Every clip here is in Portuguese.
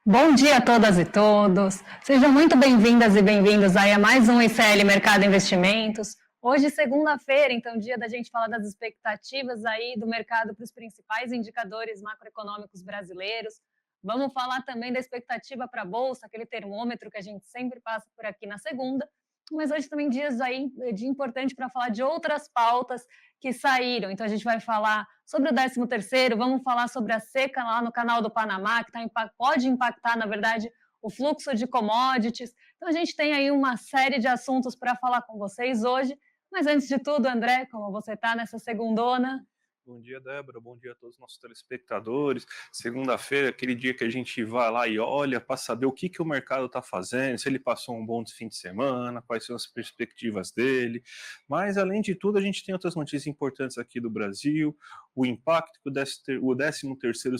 Bom dia a todas e todos. Sejam muito bem-vindas e bem-vindos aí a mais um ICL Mercado Investimentos. Hoje, segunda-feira, então, dia da gente falar das expectativas aí do mercado para os principais indicadores macroeconômicos brasileiros. Vamos falar também da expectativa para a Bolsa, aquele termômetro que a gente sempre passa por aqui na segunda. Mas hoje também dias aí de importante para falar de outras pautas que saíram. Então a gente vai falar sobre o 13º, vamos falar sobre a seca lá no Canal do Panamá, que pode impactar, na verdade, o fluxo de commodities. Então a gente tem aí uma série de assuntos para falar com vocês hoje. Mas antes de tudo, André, como você está nessa segundona? Bom dia, Débora. Bom dia a todos os nossos telespectadores. Segunda-feira, aquele dia que a gente vai lá e olha para saber o que o mercado está fazendo, se ele passou um bom fim de semana, quais são as perspectivas dele. Mas, além de tudo, a gente tem outras notícias importantes aqui do Brasil, o impacto que o 13º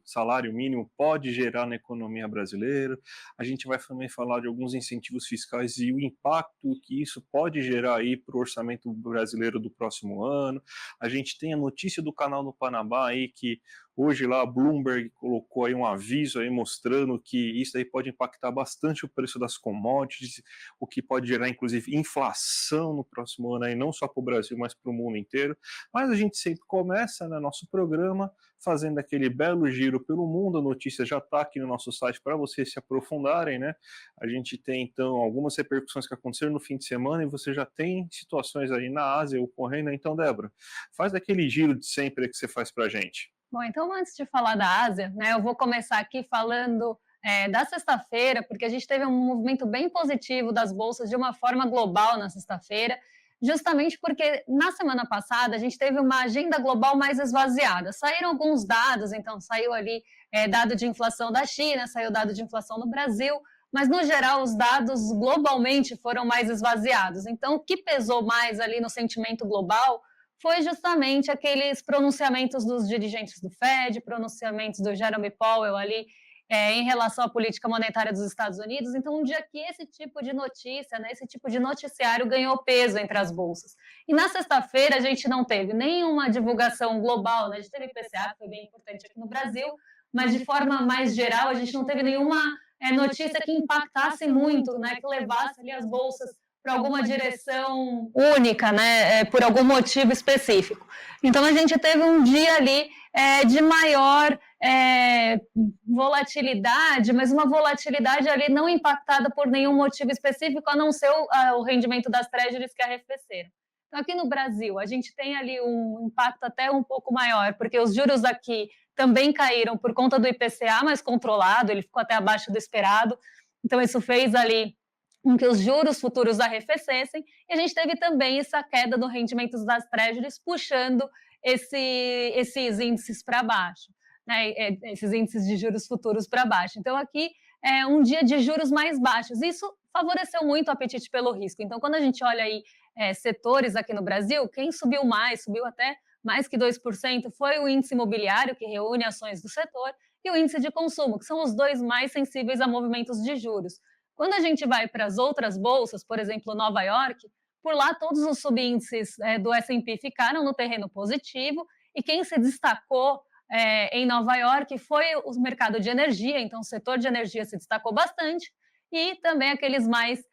salário mínimo pode gerar na economia brasileira. A gente vai também falar de alguns incentivos fiscais e o impacto que isso pode gerar aí para o orçamento brasileiro do próximo ano. A gente tem a notícia do Canal do Panamá aí que hoje lá a Bloomberg colocou aí um aviso aí mostrando que isso aí pode impactar bastante o preço das commodities, o que pode gerar inclusive inflação no próximo ano aí, não só para o Brasil, mas para o mundo inteiro. Mas a gente sempre começa, né, nosso programa fazendo aquele belo giro pelo mundo. A notícia já está aqui no nosso site para vocês se aprofundarem, né? A gente tem então algumas repercussões que aconteceram no fim de semana e você já tem situações aí na Ásia ocorrendo. Então, Débora, faz aquele giro de sempre que você faz para a gente. Bom, então antes de falar da Ásia, né, eu vou começar aqui falando da sexta-feira, porque a gente teve um movimento bem positivo das bolsas de uma forma global na sexta-feira, justamente porque na semana passada a gente teve uma agenda global mais esvaziada. Saíram alguns dados, então saiu ali dado de inflação da China, saiu dado de inflação no Brasil, mas no geral os dados globalmente foram mais esvaziados. Então o que pesou mais ali no sentimento global foi justamente aqueles pronunciamentos dos dirigentes do Fed, pronunciamentos do Jerome Powell ali em relação à política monetária dos Estados Unidos. Então, um dia que esse tipo de notícia, né, esse tipo de noticiário ganhou peso entre as bolsas. E na sexta-feira a gente não teve nenhuma divulgação global, né? A gente teve IPCA, que foi bem importante aqui no Brasil, mas de forma mais geral a gente não teve nenhuma notícia que impactasse muito, né, que levasse ali as bolsas para alguma direção única, né, por algum motivo específico. Então a gente teve um dia ali de maior volatilidade, mas uma volatilidade ali não impactada por nenhum motivo específico, a não ser o rendimento das treasuries que arrefeceram. Então aqui no Brasil a gente tem ali um impacto até um pouco maior, porque os juros aqui também caíram por conta do IPCA mais controlado, ele ficou até abaixo do esperado, então isso fez ali com que os juros futuros arrefecessem, e a gente teve também essa queda do rendimento das treasuries, puxando esses índices para baixo, né? Esses índices de juros futuros para baixo. Então, aqui é um dia de juros mais baixos. Isso favoreceu muito o apetite pelo risco. Então, quando a gente olha aí setores aqui no Brasil, quem subiu mais, subiu até mais que 2%, foi o índice imobiliário, que reúne ações do setor, e o índice de consumo, que são os dois mais sensíveis a movimentos de juros. Quando a gente vai para as outras bolsas, por exemplo, Nova York, por lá todos os subíndices do S&P ficaram no terreno positivo, e quem se destacou em Nova York foi o mercado de energia, então o setor de energia se destacou bastante, e também aqueles mais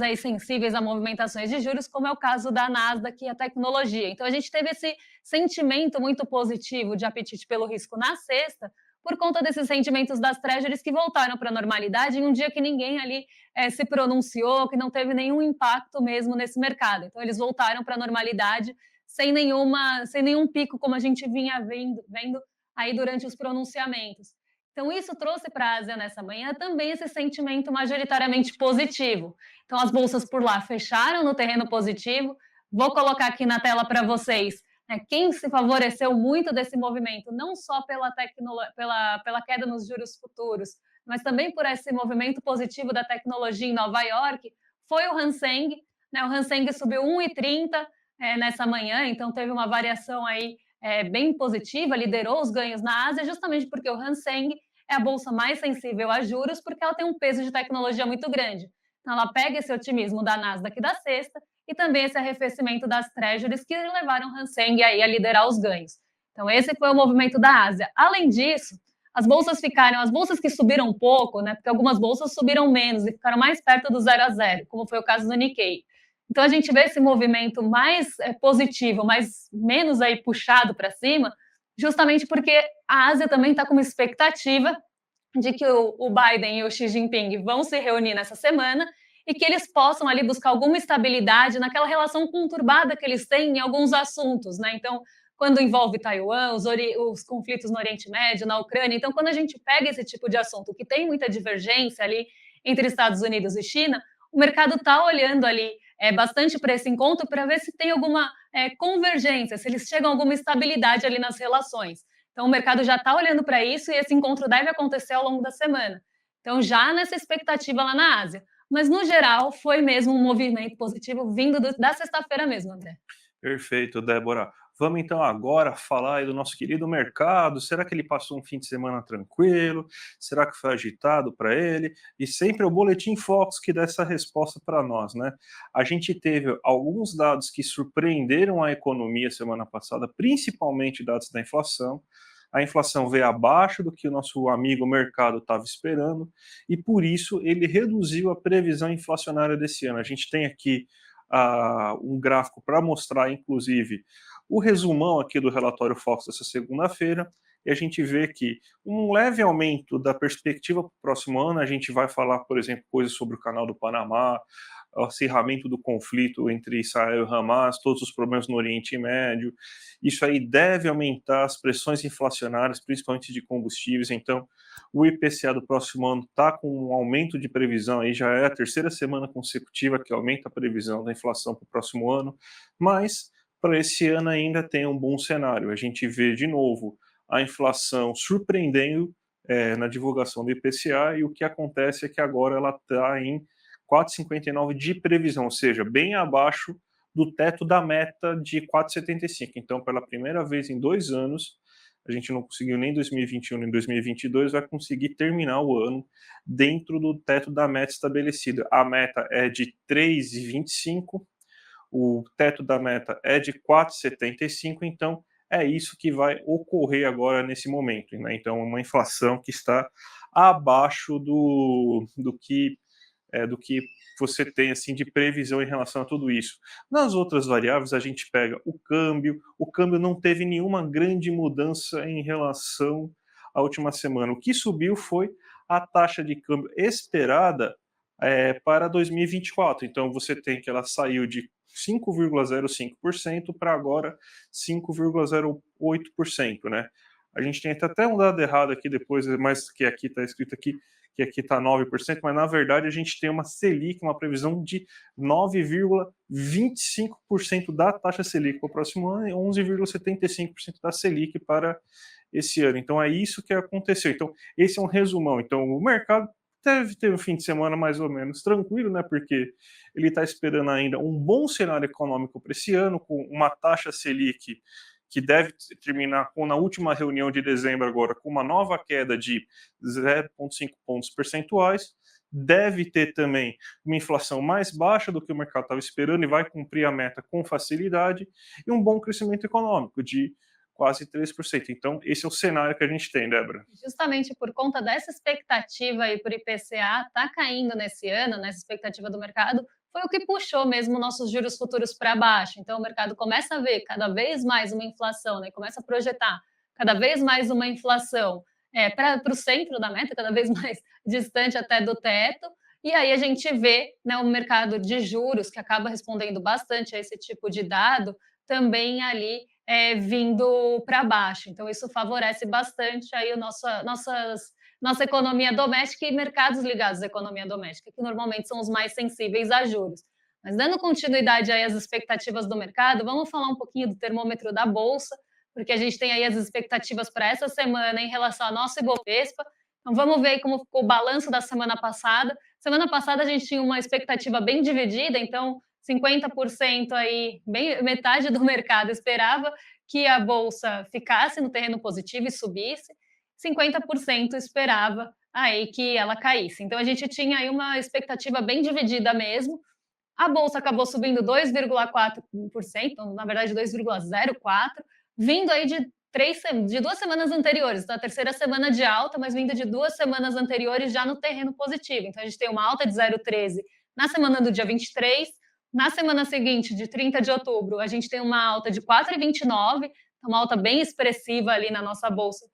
aí sensíveis a movimentações de juros, como é o caso da Nasdaq e a tecnologia. Então a gente teve esse sentimento muito positivo de apetite pelo risco na sexta, por conta desses sentimentos das treasuries que voltaram para a normalidade em um dia que ninguém ali se pronunciou, que não teve nenhum impacto mesmo nesse mercado. Então, eles voltaram para a normalidade sem nenhum pico, como a gente vinha vendo aí durante os pronunciamentos. Então, isso trouxe para a Ásia nessa manhã também esse sentimento majoritariamente positivo. Então, as bolsas por lá fecharam no terreno positivo. Vou colocar aqui na tela para vocês quem se favoreceu muito desse movimento, não só pela queda nos juros futuros, mas também por esse movimento positivo da tecnologia em Nova York, foi o Hang Seng. Né? O Hang Seng subiu 1,30 nessa manhã, então teve uma variação aí bem positiva, liderou os ganhos na Ásia, justamente porque o Hang Seng é a bolsa mais sensível a juros, porque ela tem um peso de tecnologia muito grande. Então, ela pega esse otimismo da Nasdaq da sexta e também esse arrefecimento das treasuries que levaram Hang Seng aí a liderar os ganhos. Então, esse foi o movimento da Ásia. Além disso, as bolsas que subiram um pouco, né? Porque algumas bolsas subiram menos e ficaram mais perto do 0 a 0, como foi o caso do Nikkei. Então a gente vê esse movimento mais positivo, mas menos aí puxado para cima, justamente porque a Ásia também está com uma expectativa de que o Biden e o Xi Jinping vão se reunir nessa semana e que eles possam ali buscar alguma estabilidade naquela relação conturbada que eles têm em alguns assuntos, né? Então, quando envolve Taiwan, os conflitos no Oriente Médio, na Ucrânia. Então, quando a gente pega esse tipo de assunto que tem muita divergência ali entre Estados Unidos e China, o mercado está olhando ali bastante para esse encontro para ver se tem alguma convergência, se eles chegam a alguma estabilidade ali nas relações. Então, o mercado já está olhando para isso e esse encontro deve acontecer ao longo da semana. Então, já nessa expectativa lá na Ásia. Mas, no geral, foi mesmo um movimento positivo vindo da sexta-feira mesmo, André. Perfeito, Débora. Vamos então agora falar aí do nosso querido mercado. Será que ele passou um fim de semana tranquilo? Será que foi agitado para ele? E sempre é o Boletim Fox que dá essa resposta para nós, né? A gente teve alguns dados que surpreenderam a economia semana passada, principalmente dados da inflação. A inflação veio abaixo do que o nosso amigo mercado estava esperando e por isso ele reduziu a previsão inflacionária desse ano. A gente tem aqui um gráfico para mostrar, inclusive, o resumão aqui do relatório Fox dessa segunda-feira, e a gente vê que um leve aumento da perspectiva para o próximo ano. A gente vai falar, por exemplo, coisas sobre o Canal do Panamá, o acirramento do conflito entre Israel e Hamas, todos os problemas no Oriente Médio. Isso aí deve aumentar as pressões inflacionárias, principalmente de combustíveis. Então, o IPCA do próximo ano está com um aumento de previsão, aí já é a terceira semana consecutiva que aumenta a previsão da inflação para o próximo ano, mas para esse ano ainda tem um bom cenário. A gente vê de novo a inflação surpreendendo na divulgação do IPCA, e o que acontece é que agora ela está em 4,59 de previsão, ou seja, bem abaixo do teto da meta de 4,75. Então, pela primeira vez em 2 anos, a gente não conseguiu nem em 2021 nem em 2022, vai conseguir terminar o ano dentro do teto da meta estabelecida. A meta é de 3,25, o teto da meta é de 4,75, então é isso que vai ocorrer agora nesse momento, né? Então, uma inflação que está abaixo do que você tem assim de previsão em relação a tudo isso. Nas outras variáveis, a gente pega o câmbio não teve nenhuma grande mudança em relação à última semana. O que subiu foi a taxa de câmbio esperada para 2024. Então, você tem que ela saiu de 5,05% para agora 5,08%, né? A gente tem até um dado errado aqui depois, mas que aqui está escrito aqui, que aqui está 9%, mas na verdade a gente tem uma Selic, uma previsão de 9,25% da taxa Selic para o próximo ano e 11,75% da Selic para esse ano. Então é isso que aconteceu. Então esse é um resumão. Então o mercado deve ter um fim de semana mais ou menos tranquilo, né? Porque ele está esperando ainda um bom cenário econômico para esse ano, com uma taxa Selic que deve terminar na última reunião de dezembro agora com uma nova queda de 0,5 pontos percentuais, deve ter também uma inflação mais baixa do que o mercado estava esperando e vai cumprir a meta com facilidade, e um bom crescimento econômico de quase 3%. Então, esse é o cenário que a gente tem, Débora. Justamente por conta dessa expectativa aí por IPCA tá caindo nesse ano, nessa expectativa do mercado, foi o que puxou mesmo nossos juros futuros para baixo. Então, o mercado começa a ver cada vez mais uma inflação, né? Começa a projetar cada vez mais uma inflação para o centro da meta, cada vez mais distante até do teto. E aí a gente vê, né, o mercado de juros, que acaba respondendo bastante a esse tipo de dado, também ali vindo para baixo. Então, isso favorece bastante aí nossa economia doméstica e mercados ligados à economia doméstica, que normalmente são os mais sensíveis a juros. Mas dando continuidade aí às expectativas do mercado, vamos falar um pouquinho do termômetro da Bolsa, porque a gente tem aí as expectativas para essa semana em relação ao nosso Ibovespa. Então vamos ver aí como ficou o balanço da semana passada. Semana passada a gente tinha uma expectativa bem dividida, então 50% aí, bem, metade do mercado esperava que a Bolsa ficasse no terreno positivo e subisse, 50% esperava aí que ela caísse. Então a gente tinha aí uma expectativa bem dividida mesmo. A Bolsa acabou subindo 2,4%, na verdade 2,04%, vindo aí de de 2 semanas anteriores, da terceira semana de alta, mas vindo de 2 semanas anteriores já no terreno positivo. Então a gente tem uma alta de 0,13 na semana do dia 23, na semana seguinte, de 30 de outubro, a gente tem uma alta de 4,29, uma alta bem expressiva ali na nossa bolsa,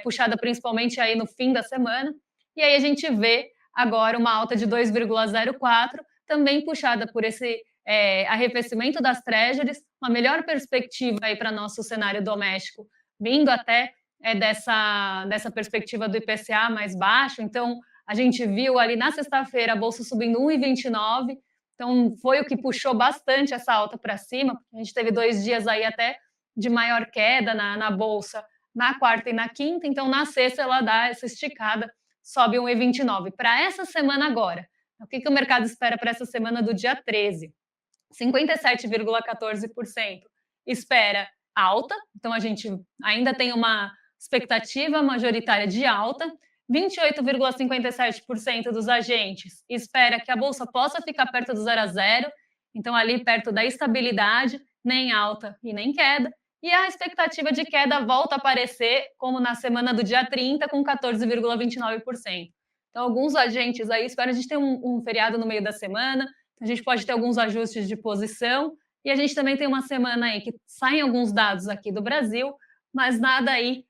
puxada principalmente aí no fim da semana. E aí a gente vê agora uma alta de 2,04, também puxada por esse arrefecimento das treasuries, uma melhor perspectiva aí para nosso cenário doméstico, vindo até dessa perspectiva do IPCA mais baixo. Então, a gente viu ali na sexta-feira a bolsa subindo 1,29, então foi o que puxou bastante essa alta para cima. A gente teve 2 dias aí até de maior queda na bolsa, na quarta e na quinta, então na sexta ela dá essa esticada, sobe 1,29. Para essa semana agora, o que o mercado espera para essa semana do dia 13? 57,14% espera alta, então a gente ainda tem uma expectativa majoritária de alta. 28,57% dos agentes espera que a bolsa possa ficar perto do 0 a 0, então ali perto da estabilidade, nem alta e nem queda. E a expectativa de queda volta a aparecer, como na semana do dia 30, com 14,29%. Então, alguns agentes aí esperam, a gente ter um feriado no meio da semana, a gente pode ter alguns ajustes de posição, e a gente também tem uma semana aí que saem alguns dados aqui do Brasil, mas nada aí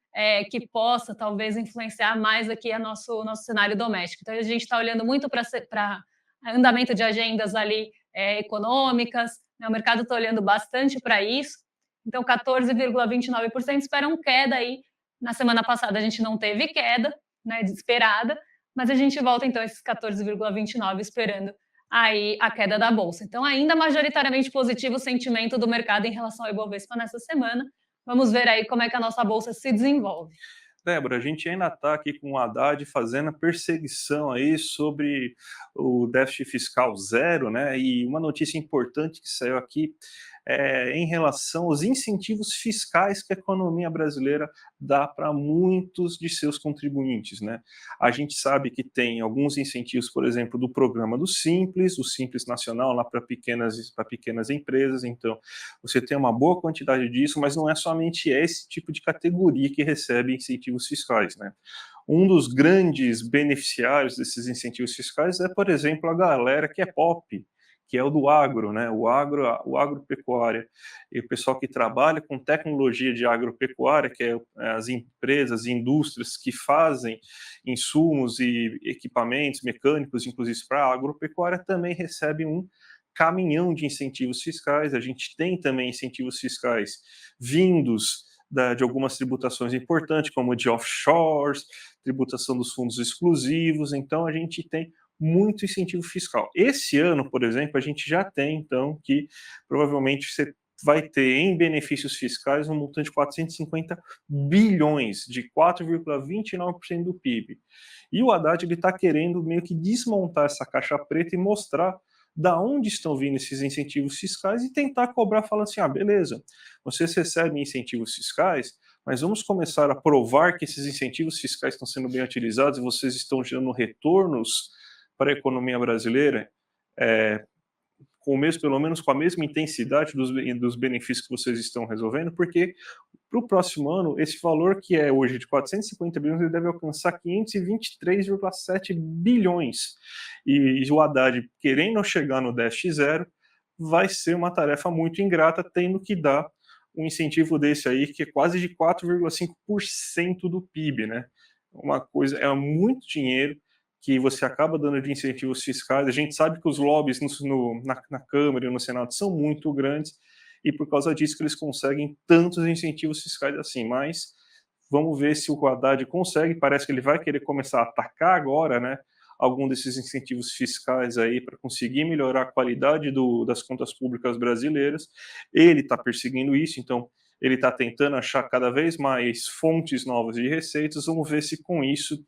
que possa talvez influenciar mais aqui o nosso cenário doméstico. Então a gente está olhando muito para andamento de agendas ali econômicas, né? O mercado está olhando bastante para isso. Então 14,29% esperam queda aí. Na semana passada a gente não teve queda, né, esperada, mas a gente volta então a esses 14,29 esperando aí a queda da bolsa. Então, ainda majoritariamente positivo o sentimento do mercado em relação ao Ibovespa nessa semana. Vamos ver aí como é que a nossa bolsa se desenvolve. Débora, a gente ainda está aqui com o Haddad fazendo a perseguição aí sobre o déficit fiscal zero, né? E uma notícia importante que saiu aqui em relação aos incentivos fiscais que a economia brasileira dá para muitos de seus contribuintes, né? A gente sabe que tem alguns incentivos, por exemplo, do programa do Simples, o Simples Nacional, lá para pequenas empresas. Então, você tem uma boa quantidade disso, mas não é somente esse tipo de categoria que recebe incentivos fiscais, né? Um dos grandes beneficiários desses incentivos fiscais é, por exemplo, a galera que é pop, que é o do agro, né? O agropecuária, e o pessoal que trabalha com tecnologia de agropecuária, que é as empresas, indústrias que fazem insumos e equipamentos mecânicos, inclusive para a agropecuária, também recebe um caminhão de incentivos fiscais. A gente tem também incentivos fiscais vindos de algumas tributações importantes, como de offshores, tributação dos fundos exclusivos. Então, a gente tem muito incentivo fiscal. Esse ano, por exemplo, a gente já tem, então, que provavelmente você vai ter em benefícios fiscais um montante de 450 bilhões, de 4,29% do PIB. E o Haddad está querendo meio que desmontar essa caixa preta e mostrar da onde estão vindo esses incentivos fiscais e tentar cobrar, falando assim, beleza, vocês recebem incentivos fiscais, mas vamos começar a provar que esses incentivos fiscais estão sendo bem utilizados e vocês estão gerando retornos para a economia brasileira, pelo menos com a mesma intensidade dos benefícios que vocês estão resolvendo, porque para o próximo ano, esse valor que é hoje de 450 bilhões, ele deve alcançar 523,7 bilhões. E o Haddad, querendo chegar no déficit zero, vai ser uma tarefa muito ingrata, tendo que dar um incentivo desse aí, que é quase de 4,5% do PIB, né? Uma coisa, é muito dinheiro que você acaba dando de incentivos fiscais. A gente sabe que os lobbies na Câmara e no Senado são muito grandes, e por causa disso que eles conseguem tantos incentivos fiscais assim, mas vamos ver se o Haddad consegue. Parece que ele vai querer começar a atacar agora, né, algum desses incentivos fiscais aí para conseguir melhorar a qualidade das contas públicas brasileiras. Ele está perseguindo isso, então ele está tentando achar cada vez mais fontes novas de receitas. Vamos ver se com isso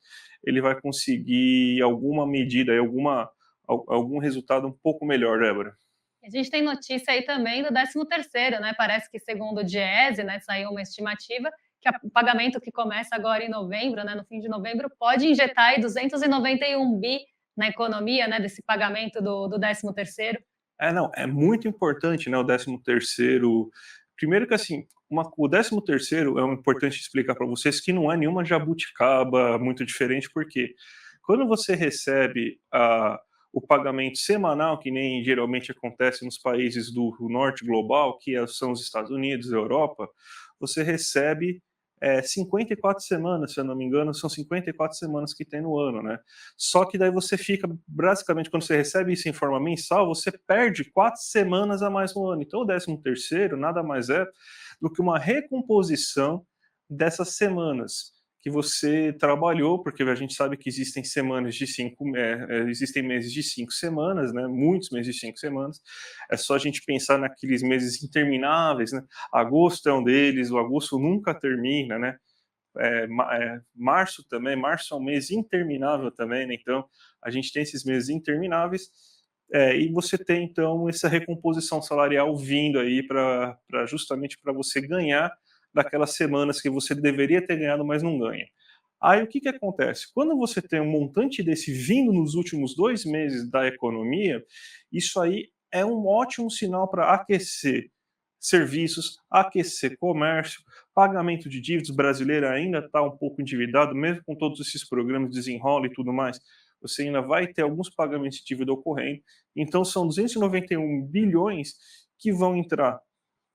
ele vai conseguir alguma medida, algum resultado um pouco melhor, Débora. A gente tem notícia aí também do 13º, né? Parece que segundo o Diese, né, saiu uma estimativa que o pagamento que começa agora em novembro, né, no fim de novembro, pode injetar aí 291 bi na economia, né, desse pagamento do 13º. Não, é muito importante, né, o 13º. Primeiro que, assim, o 13º é importante explicar para vocês que não é nenhuma jabuticaba muito diferente, porque quando você recebe o pagamento semanal, que nem geralmente acontece nos países do norte global, que são os Estados Unidos, a Europa, você recebe 54 semanas, se eu não me engano, são 54 semanas que tem no ano, né? Só que daí você fica, basicamente, quando você recebe isso em forma mensal, você perde 4 semanas a mais no ano. Então, o 13º nada mais é do que uma recomposição dessas semanas que você trabalhou, porque a gente sabe que existem semanas de existem meses de 5 semanas, né? Muitos meses de 5 semanas. É só a gente pensar naqueles meses intermináveis, né? Agosto é um deles, o agosto nunca termina, né? Março também, março é um mês interminável também, né? Então a gente tem esses meses intermináveis, e você tem então essa recomposição salarial vindo aí para justamente para você ganhar daquelas semanas que você deveria ter ganhado, mas não ganha. Aí o que acontece? Quando você tem um montante desse vindo nos últimos 2 meses da economia, isso aí é um ótimo sinal para aquecer serviços, aquecer comércio, pagamento de dívidas. O brasileiro ainda está um pouco endividado, mesmo com todos esses programas de desenrola e tudo mais, você ainda vai ter alguns pagamentos de dívida ocorrendo. Então são 291 bilhões que vão entrar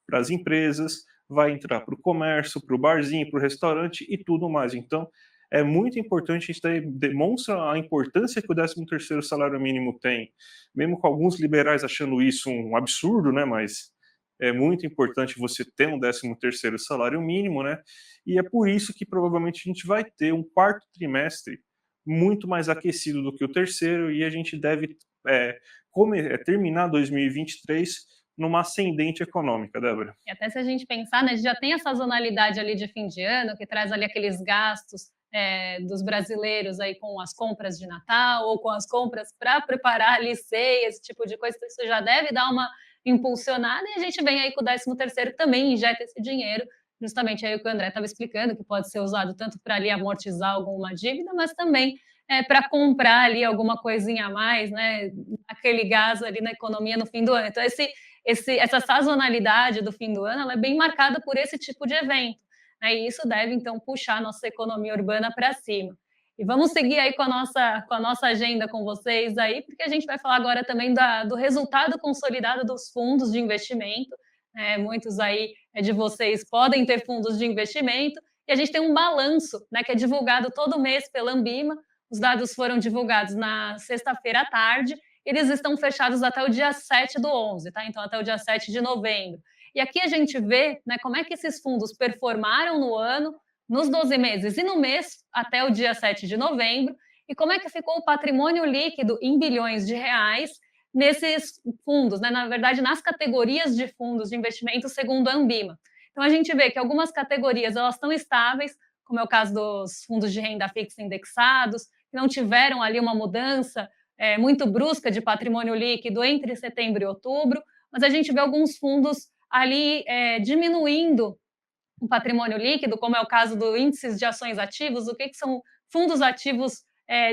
para as empresas, vai entrar para o comércio, para o barzinho, para o restaurante e tudo mais. Então, é muito importante, isso daí demonstra a importância que o 13º salário mínimo tem, mesmo com alguns liberais achando isso um absurdo, né, mas é muito importante você ter um 13º salário mínimo, né, e é por isso que provavelmente a gente vai ter um quarto trimestre muito mais aquecido do que o terceiro, e a gente deve terminar 2023 numa ascendente econômica, Débora. E até se a gente pensar, né, a gente já tem a sazonalidade ali de fim de ano, que traz ali aqueles gastos dos brasileiros aí com as compras de Natal ou com as compras para preparar ali ceia, esse tipo de coisa, então isso já deve dar uma impulsionada, e a gente vem aí com o 13º também injeta esse dinheiro, justamente aí o que o André estava explicando, que pode ser usado tanto para ali amortizar alguma dívida, mas também para comprar ali alguma coisinha a mais, né, aquele gás ali na economia no fim do ano. Então essa sazonalidade do fim do ano ela é bem marcada por esse tipo de evento, né? E isso deve, então, puxar a nossa economia urbana para cima. E vamos seguir aí com a nossa agenda com vocês aí, porque a gente vai falar agora também do resultado consolidado dos fundos de investimento. Muitos aí de vocês podem ter fundos de investimento, e a gente tem um balanço, né, que é divulgado todo mês pela Ambima. Os dados foram divulgados na sexta-feira à tarde, eles estão fechados até o dia 7/11, tá? Então, até o dia 7 de novembro. E aqui a gente vê, né, como é que esses fundos performaram no ano, nos 12 meses e no mês até o dia 7 de novembro, e como é que ficou o patrimônio líquido em bilhões de reais nesses fundos, né? Na verdade, nas categorias de fundos de investimento segundo a Ambima. Então, a gente vê que algumas categorias elas estão estáveis, como é o caso dos fundos de renda fixa indexados, que não tiveram ali uma mudança muito brusca de patrimônio líquido entre setembro e outubro, mas a gente vê alguns fundos ali diminuindo o patrimônio líquido, como é o caso do índices de ações ativos. O que são fundos ativos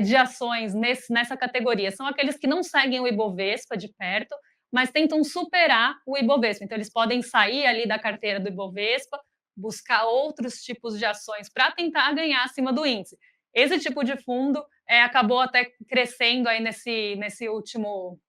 de ações nessa categoria? São aqueles que não seguem o Ibovespa de perto, mas tentam superar o Ibovespa. Então, eles podem sair ali da carteira do Ibovespa, buscar outros tipos de ações para tentar ganhar acima do índice. Esse tipo de fundo acabou até crescendo aí nesse último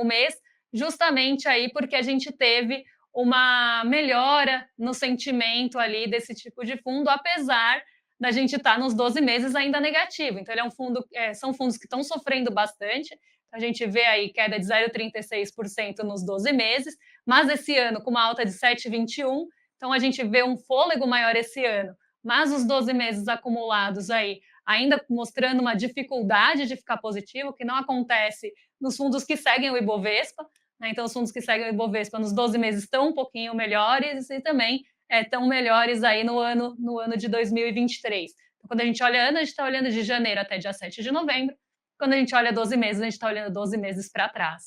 mês, justamente aí porque a gente teve uma melhora no sentimento ali desse tipo de fundo, apesar da gente estar nos 12 meses ainda negativo. Então, ele é um fundo, são fundos que estão sofrendo bastante. A gente vê aí queda de 0,36% nos 12 meses, mas esse ano com uma alta de 7,21%. Então, a gente vê um fôlego maior esse ano, mas os 12 meses acumulados aí ainda mostrando uma dificuldade de ficar positivo, que não acontece nos fundos que seguem o Ibovespa, né? Então, os fundos que seguem o Ibovespa nos 12 meses estão um pouquinho melhores e também estão melhores aí no ano de 2023. Então, quando a gente olha ano, a gente está olhando de janeiro até dia 7 de novembro. Quando a gente olha 12 meses, a gente está olhando 12 meses para trás.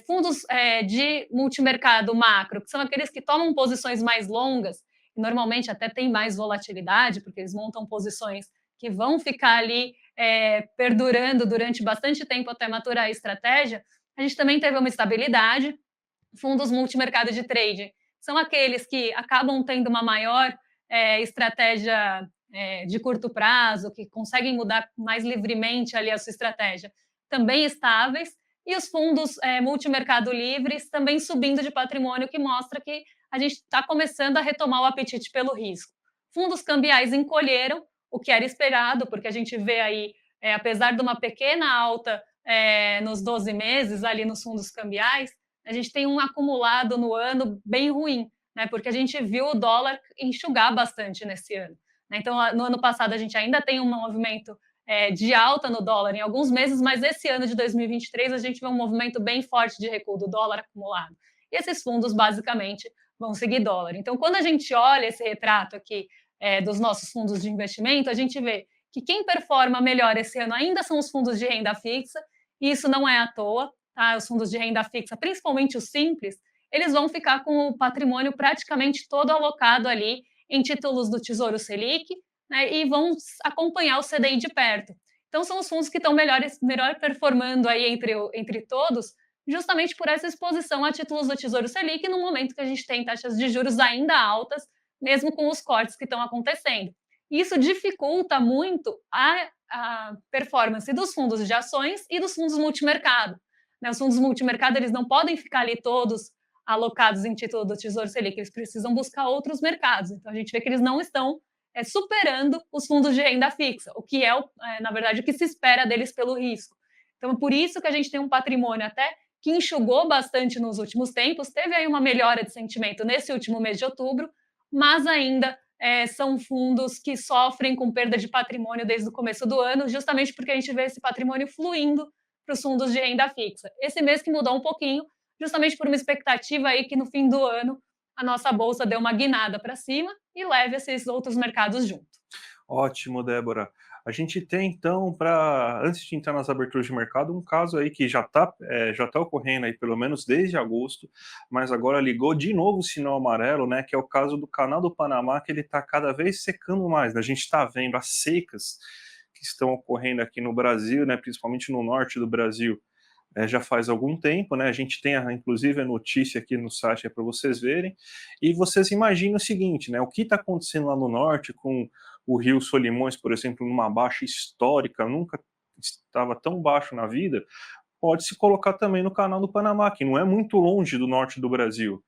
Fundos de multimercado macro, que são aqueles que tomam posições mais longas, e normalmente até tem mais volatilidade, porque eles montam posições que vão ficar ali perdurando durante bastante tempo até maturar a estratégia. A gente também teve uma estabilidade. Fundos multimercado de trade, são aqueles que acabam tendo uma maior estratégia de curto prazo, que conseguem mudar mais livremente ali a sua estratégia, também estáveis, e os fundos multimercado livres também subindo de patrimônio, que mostra que a gente está começando a retomar o apetite pelo risco. Fundos cambiais encolheram, o que era esperado, porque a gente vê aí, apesar de uma pequena alta nos 12 meses ali nos fundos cambiais, a gente tem um acumulado no ano bem ruim, né? Porque a gente viu o dólar enxugar bastante nesse ano, né? Então, no ano passado, a gente ainda tem um movimento de alta no dólar em alguns meses, mas esse ano de 2023 a gente vê um movimento bem forte de recuo do dólar acumulado. E esses fundos, basicamente, vão seguir dólar. Então, quando a gente olha esse retrato aqui dos nossos fundos de investimento, a gente vê que quem performa melhor esse ano ainda são os fundos de renda fixa, e isso não é à toa, tá? Os fundos de renda fixa, principalmente os simples, eles vão ficar com o patrimônio praticamente todo alocado ali em títulos do Tesouro Selic, né, e vão acompanhar o CDI de perto. Então, são os fundos que estão melhor performando aí entre todos, justamente por essa exposição a títulos do Tesouro Selic, no momento que a gente tem taxas de juros ainda altas, mesmo com os cortes que estão acontecendo. Isso dificulta muito a performance dos fundos de ações e dos fundos multimercado. Né? Os fundos multimercado, eles não podem ficar ali todos alocados em título do Tesouro Selic, eles precisam buscar outros mercados. Então, a gente vê que eles não estão superando os fundos de renda fixa, o que na verdade, o que se espera deles pelo risco. Então, por isso que a gente tem um patrimônio até que enxugou bastante nos últimos tempos, teve aí uma melhora de sentimento nesse último mês de outubro, mas ainda são fundos que sofrem com perda de patrimônio desde o começo do ano, justamente porque a gente vê esse patrimônio fluindo para os fundos de renda fixa. Esse mês que mudou um pouquinho, justamente por uma expectativa aí que no fim do ano a nossa bolsa deu uma guinada para cima e leve esses outros mercados junto. Ótimo, Débora. A gente tem, então, antes de entrar nas aberturas de mercado, um caso aí que já tá ocorrendo aí pelo menos desde agosto, mas agora ligou de novo o sinal amarelo, né? Que é o caso do Canal do Panamá, que ele está cada vez secando mais, né? A gente está vendo as secas que estão ocorrendo aqui no Brasil, né? Principalmente no norte do Brasil. Já faz algum tempo, né? A gente tem, inclusive, a notícia aqui no site para vocês verem. E vocês imaginem o seguinte, né? O que está acontecendo lá no norte com o Rio Solimões, por exemplo, numa baixa histórica, nunca estava tão baixo na vida, pode se colocar também no Canal do Panamá, que não é muito longe do norte do Brasil.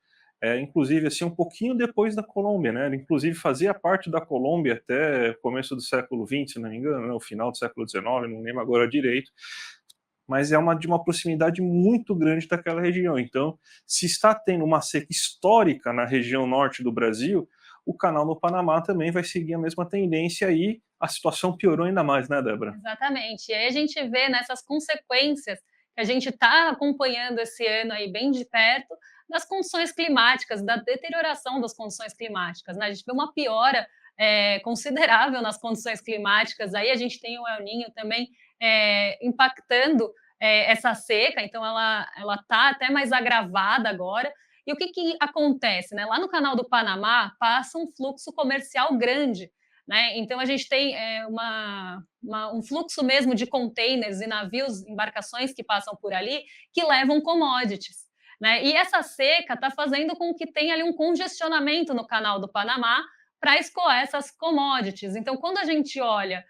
Inclusive, assim, um pouquinho depois da Colômbia, né? Ele, inclusive, fazia parte da Colômbia até começo do século XX, se não me engano, né? O final do século XIX, não lembro agora direito, mas é de uma proximidade muito grande daquela região. Então, se está tendo uma seca histórica na região norte do Brasil, o Canal do Panamá também vai seguir a mesma tendência e a situação piorou ainda mais, né, Débora? Exatamente. E aí a gente vê nessas consequências que a gente está acompanhando esse ano aí bem de perto, das condições climáticas, da deterioração das condições climáticas, né? A gente vê uma piora considerável nas condições climáticas. Aí a gente tem o El Niño também impactando essa seca, então ela está até mais agravada agora. E o que acontece? Né? Lá no Canal do Panamá passa um fluxo comercial grande, né? Então a gente tem um fluxo mesmo de containers e navios, embarcações que passam por ali, que levam commodities. Né? E essa seca está fazendo com que tenha ali um congestionamento no Canal do Panamá para escoar essas commodities. Então, quando a gente olha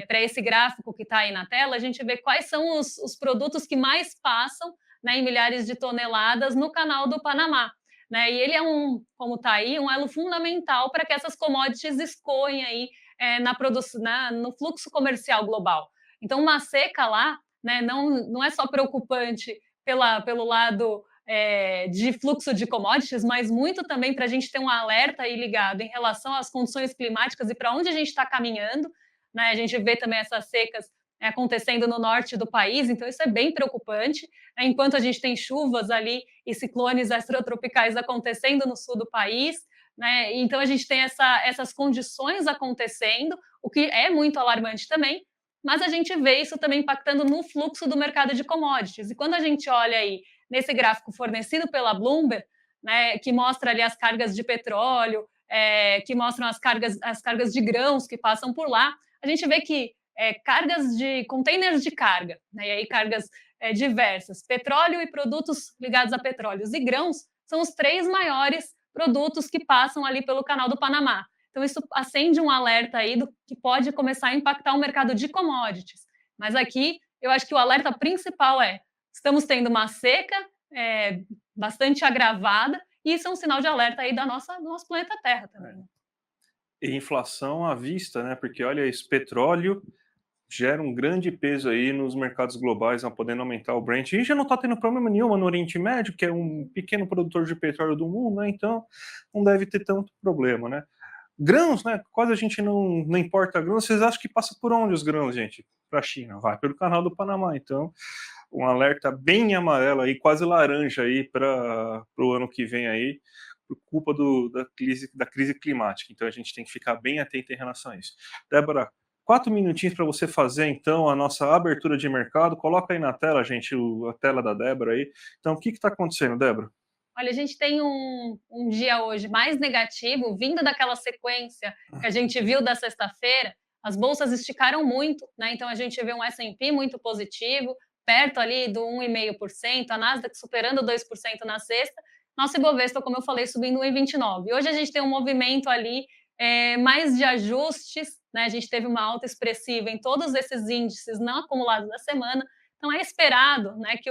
para esse gráfico que está aí na tela, a gente vê quais são os produtos que mais passam, né, em milhares de toneladas no Canal do Panamá. Né? E ele é como está aí, um elo fundamental para que essas commodities escoem aí no fluxo comercial global. Então, uma seca lá, né, não é só preocupante pelo lado de fluxo de commodities, mas muito também para a gente ter um alerta aí ligado em relação às condições climáticas e para onde a gente está caminhando. Né? A gente vê também essas secas acontecendo no norte do país, então isso é bem preocupante. Né? Enquanto a gente tem chuvas ali e ciclones extratropicais acontecendo no sul do país, né? Então a gente tem essas condições acontecendo, o que é muito alarmante também, mas a gente vê isso também impactando no fluxo do mercado de commodities. E quando a gente olha aí nesse gráfico fornecido pela Bloomberg, né, que mostra ali as cargas de petróleo, que mostram as cargas de grãos que passam por lá, a gente vê que cargas de containers de carga, né, e aí cargas diversas, petróleo e produtos ligados a petróleos e grãos são os 3 maiores produtos que passam ali pelo Canal do Panamá. Então, isso acende um alerta aí do que pode começar a impactar o mercado de commodities. Mas aqui, eu acho que o alerta principal é: estamos tendo uma seca bastante agravada, e isso é um sinal de alerta aí do nosso planeta Terra também. Né? E inflação à vista, né? Porque olha, esse petróleo gera um grande peso aí nos mercados globais, podendo aumentar o Brent. E já não está tendo problema nenhum no Oriente Médio, que é um pequeno produtor de petróleo do mundo, né? Então não deve ter tanto problema, né? Grãos, né? Quase a gente não importa grãos. Vocês acham que passa por onde os grãos, gente? Para a China? Vai pelo Canal do Panamá. Então, um alerta bem amarelo aí, quase laranja aí para o ano que vem aí, por culpa da crise climática. Então, a gente tem que ficar bem atento em relação a isso. Débora, 4 minutinhos para você fazer, então, a nossa abertura de mercado. Coloca aí na tela, gente, a tela da Débora aí. Então, o que está acontecendo, Débora? Olha, a gente tem um dia hoje mais negativo, vindo daquela sequência que a gente viu da sexta-feira. As bolsas esticaram muito, né? Então a gente vê um S&P muito positivo, perto ali do 1,5%, a Nasdaq superando 2% na sexta, nosso Ibovespa, como eu falei, subindo 1,29%. E hoje a gente tem um movimento ali mais de ajustes, né? A gente teve uma alta expressiva em todos esses índices não acumulados da semana. Então, é esperado, né, que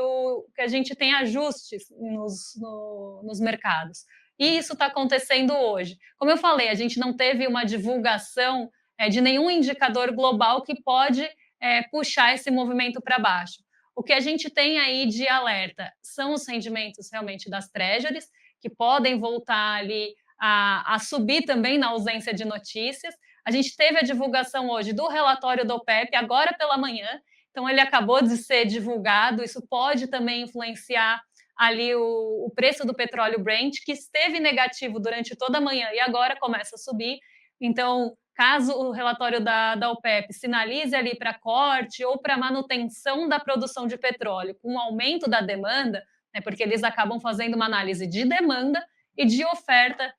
a gente tenha ajustes nos mercados. E isso está acontecendo hoje. Como eu falei, a gente não teve uma divulgação de nenhum indicador global que pode puxar esse movimento para baixo. O que a gente tem aí de alerta são os rendimentos realmente das treasuries, que podem voltar ali a subir também na ausência de notícias. A gente teve a divulgação hoje do relatório do OPEP, agora pela manhã. Então, ele acabou de ser divulgado, isso pode também influenciar ali o preço do petróleo Brent, que esteve negativo durante toda a manhã e agora começa a subir. Então, caso o relatório da OPEP sinalize ali para corte ou para manutenção da produção de petróleo com um aumento da demanda, né, porque eles acabam fazendo uma análise de demanda e de oferta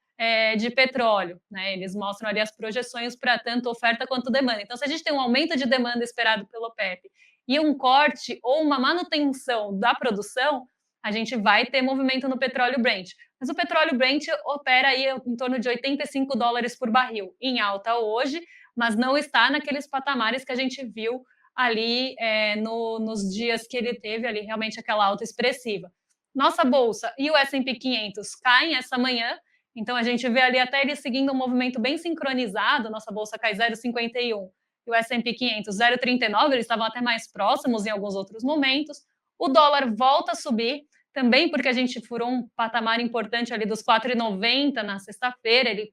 de petróleo, né? Eles mostram ali as projeções para tanto oferta quanto demanda. Então, se a gente tem um aumento de demanda esperado pelo OPEP e um corte ou uma manutenção da produção, a gente vai ter movimento no petróleo Brent. Mas o petróleo Brent opera aí em torno de $85 por barril, em alta hoje, mas não está naqueles patamares que a gente viu ali nos dias que ele teve ali realmente aquela alta expressiva. Nossa bolsa e o S&P 500 caem essa manhã, então a gente vê ali até ele seguindo um movimento bem sincronizado, nossa bolsa cai 0,51 e o S&P 500 0,39, eles estavam até mais próximos em alguns outros momentos. O dólar volta a subir, também porque a gente furou um patamar importante ali dos 4,90 na sexta-feira, ele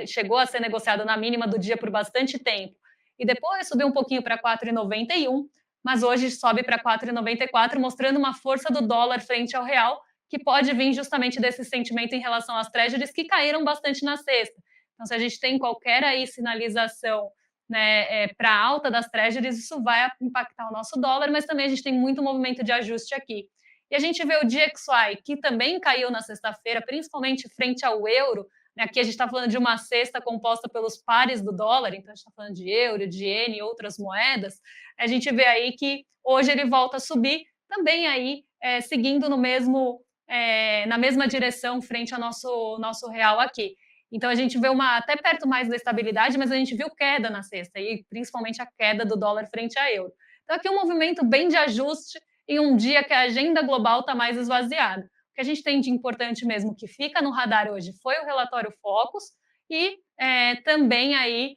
chegou a ser negociado na mínima do dia por bastante tempo, e depois subiu um pouquinho para 4,91, mas hoje sobe para 4,94, mostrando uma força do dólar frente ao real, que pode vir justamente desse sentimento em relação às treasuries que caíram bastante na sexta. Então, se a gente tem qualquer aí sinalização, né, para a alta das treasuries, isso vai impactar o nosso dólar, mas também a gente tem muito movimento de ajuste aqui. E a gente vê o DXY, que também caiu na sexta-feira, principalmente frente ao euro. Né, aqui a gente está falando de uma cesta composta pelos pares do dólar, então a gente está falando de euro, de iene e outras moedas. A gente vê aí que hoje ele volta a subir, também aí seguindo no mesmo na mesma direção frente ao nosso real aqui. Então a gente vê até perto mais da estabilidade, mas a gente viu queda na sexta, e principalmente a queda do dólar frente a euro. Então aqui um movimento bem de ajuste em um dia que a agenda global está mais esvaziada. O que a gente tem de importante mesmo que fica no radar hoje foi o relatório Focus e também aí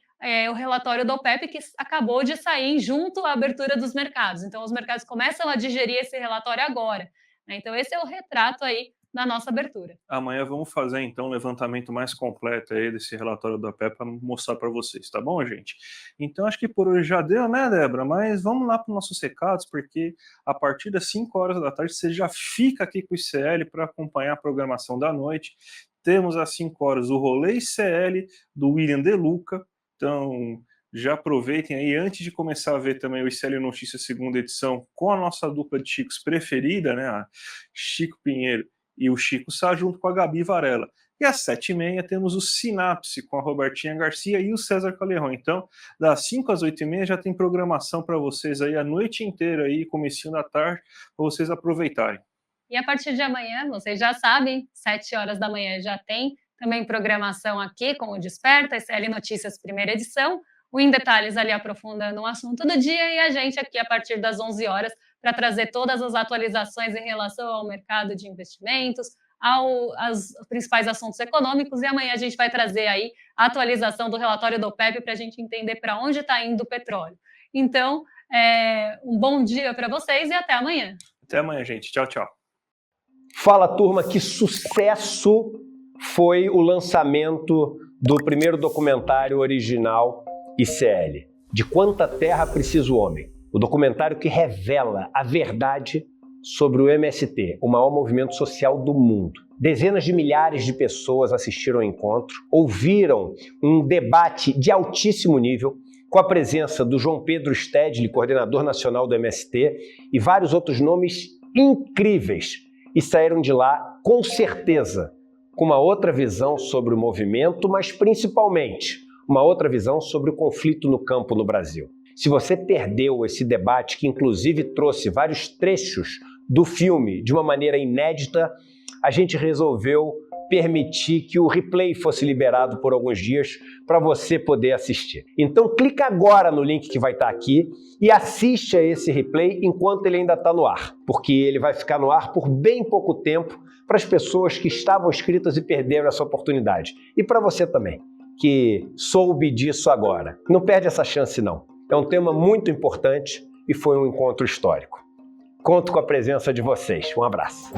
o relatório do OPEP, que acabou de sair junto à abertura dos mercados. Então os mercados começam a digerir esse relatório agora. Então, esse é o retrato aí da nossa abertura. Amanhã vamos fazer, então, um levantamento mais completo aí desse relatório da OPEP para mostrar para vocês, tá bom, gente? Então, acho que por hoje já deu, né, Débora? Mas vamos lá para os nossos recados, porque a partir das 5 horas da tarde você já fica aqui com o ICL para acompanhar a programação da noite. Temos às 5 horas o Rolê ICL do William De Luca. Então, já aproveitem aí, antes de começar a ver também o ICL Notícias segunda edição, com a nossa dupla de Chicos preferida, né, a Chico Pinheiro e o Chico Sá, junto com a Gabi Varela. E às 7h30 temos o Sinapse, com a Robertinha Garcia e o César Calerron. Então, das 5 às 8h30 já tem programação para vocês aí a noite inteira, aí, comecinho da tarde, para vocês aproveitarem. E a partir de amanhã, vocês já sabem, 7 horas da manhã já tem também programação aqui com o Desperta, SL Notícias, primeira edição, o Em Detalhes ali aprofundando o assunto do dia e a gente aqui a partir das 11 horas para trazer todas as atualizações em relação ao mercado de investimentos, aos principais assuntos econômicos, e amanhã a gente vai trazer aí a atualização do relatório do OPEP para a gente entender para onde está indo o petróleo. Então, um bom dia para vocês e até amanhã. Até amanhã, gente. Tchau, tchau. Fala, turma, que sucesso foi o lançamento do primeiro documentário original ICL, De Quanta Terra Precisa o Homem. O documentário que revela a verdade sobre o MST, o maior movimento social do mundo. Dezenas de milhares de pessoas assistiram ao encontro, ouviram um debate de altíssimo nível, com a presença do João Pedro Stedley, coordenador nacional do MST, e vários outros nomes incríveis, e saíram de lá, com certeza, com uma outra visão sobre o movimento, mas principalmente uma outra visão sobre o conflito no campo no Brasil. Se você perdeu esse debate, que inclusive trouxe vários trechos do filme de uma maneira inédita, a gente resolveu permitir que o replay fosse liberado por alguns dias para você poder assistir. Então clica agora no link que vai estar aqui e assiste a esse replay enquanto ele ainda está no ar, porque ele vai ficar no ar por bem pouco tempo para as pessoas que estavam inscritas e perderam essa oportunidade. E para você também, que soube disso agora. Não perde essa chance não. É um tema muito importante e foi um encontro histórico. Conto com a presença de vocês. Um abraço.